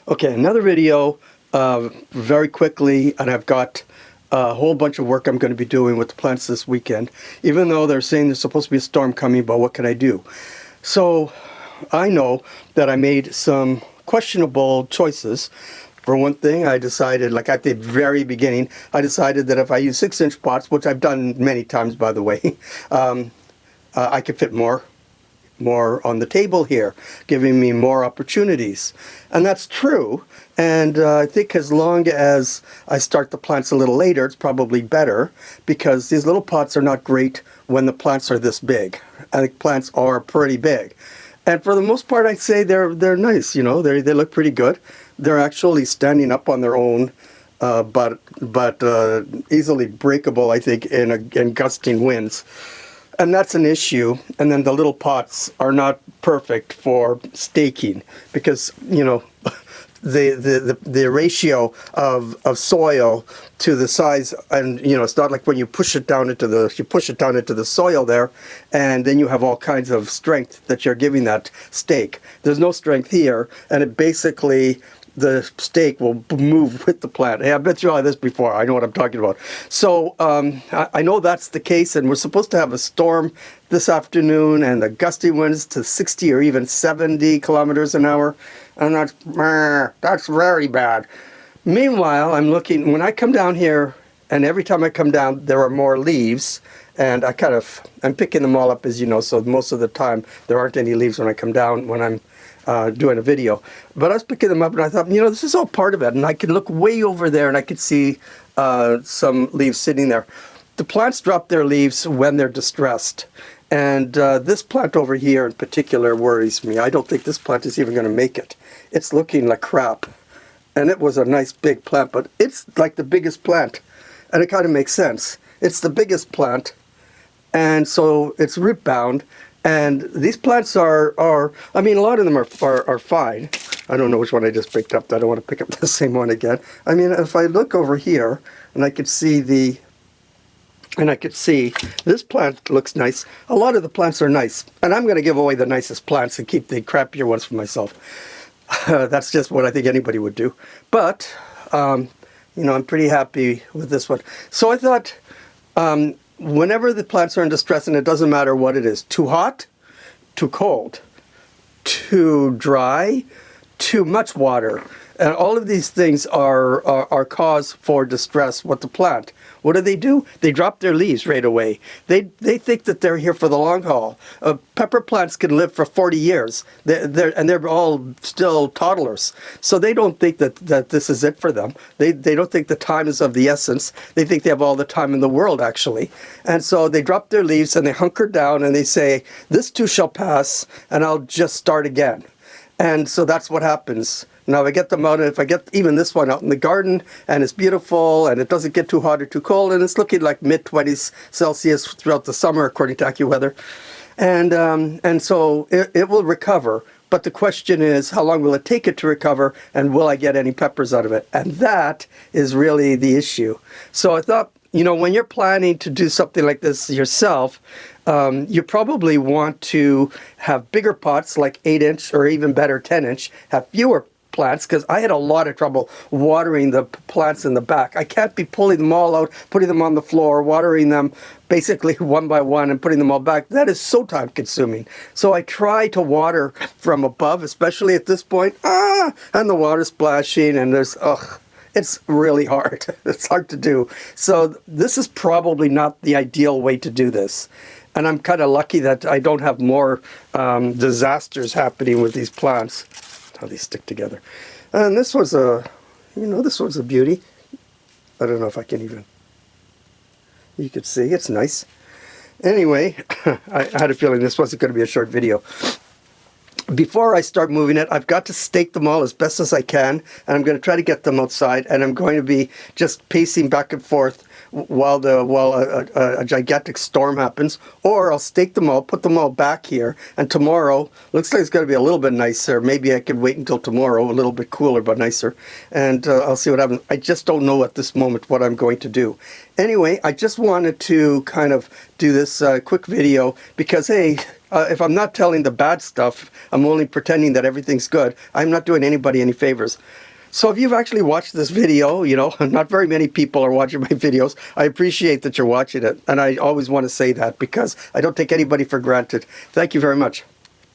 Okay, another video very quickly, and I've got a whole bunch of work I'm going to be doing with the plants this weekend, even though they're saying there's supposed to be a storm coming, but what can I do? So I know that I made some questionable choices. For one thing, I decided, like at the very beginning, I decided that if I use 6-inch pots, which I've done many times, by the way, I could fit more on the table here, giving me more opportunities. And that's true. And I think as long as I start the plants a little later, it's probably better, because these little pots are not great when the plants are this big. I think plants are pretty big. And for the most part, I'd say they're nice, you know, they look pretty good. They're actually standing up on their own, but easily breakable, I think, in gusting winds. And that's an issue. And then the little pots are not perfect for staking, because, you know, the ratio of soil to the size, and you know, it's not like when you push it down into the soil there, and then you have all kinds of strength that you're giving that stake. There's no strength here, and it basically, the stake will move with the plant. Hey, I've been through all this before. I know what I'm talking about. So I know that's the case, and we're supposed to have a storm this afternoon, and the gusty winds to 60 or even 70 kilometers an hour, and that's very bad. Meanwhile, I'm looking, when I come down here, and every time I come down, there are more leaves, and I'm picking them all up, as you know, so most of the time there aren't any leaves when I come down, when I'm doing a video. But I was picking them up and I thought, you know, this is all part of it. And I could look way over there and I could see some leaves sitting there. The plants drop their leaves when they're distressed. And this plant over here in particular worries me. I don't think this plant is even going to make it. It's looking like crap. And it was a nice big plant, but it's like the biggest plant. And it kind of makes sense. It's the biggest plant. And so it's root bound. And these plants are I mean, a lot of them are fine. I don't know which one I just picked up. I don't want to pick up the same one again. I mean, if I look over here, and I could see this plant looks nice. A lot of the plants are nice. And I'm going to give away the nicest plants and keep the crappier ones for myself. That's just what I think anybody would do. But, you know, I'm pretty happy with this one. So I thought, whenever the plants are in distress, and it doesn't matter what it is, too hot, too cold, too dry, too much water, and all of these things are cause for distress with the plant. What do? They drop their leaves right away. They think that they're here for the long haul. Pepper plants can live for 40 years, and they're all still toddlers. So they don't think that this is it for them. They don't think the time is of the essence. They think they have all the time in the world, actually. And so they drop their leaves and they hunker down and they say, this too shall pass, and I'll just start again. And so that's what happens. Now, if I get them out, and if I get even this one out in the garden, and it's beautiful, and it doesn't get too hot or too cold, and it's looking like mid-20s Celsius throughout the summer, according to AccuWeather, and so it will recover. But the question is, how long will it take it to recover, and will I get any peppers out of it? And that is really the issue. So I thought, you know, when you're planning to do something like this yourself, you probably want to have bigger pots, like 8-inch or even better 10-inch, have fewer plants, because I had a lot of trouble watering the plants in the back. I can't be pulling them all out, putting them on the floor, watering them basically one by one and putting them all back. That is so time consuming. So I try to water from above, especially at this point. And the water's splashing and it's really hard. It's hard to do. So this is probably not the ideal way to do this. And I'm kind of lucky that I don't have more disasters happening with these plants. How they stick together. And this was this one's a beauty. I don't know if I can even, you could see, it's nice. Anyway, I had a feeling this wasn't going to be a short video. Before I start moving it, I've got to stake them all as best as I can, and I'm going to try to get them outside, and I'm going to be just pacing back and forth while a gigantic storm happens, or I'll stake them all, put them all back here, and tomorrow, looks like it's going to be a little bit nicer. Maybe I can wait until tomorrow, a little bit cooler but nicer, and I'll see what happens. I just don't know at this moment what I'm going to do. Anyway, I just wanted to kind of do this quick video because, hey, If I'm not telling the bad stuff, I'm only pretending that everything's good, I'm not doing anybody any favors. So if you've actually watched this video, you know, not very many people are watching my videos. I appreciate that you're watching it. And I always want to say that because I don't take anybody for granted. Thank you very much.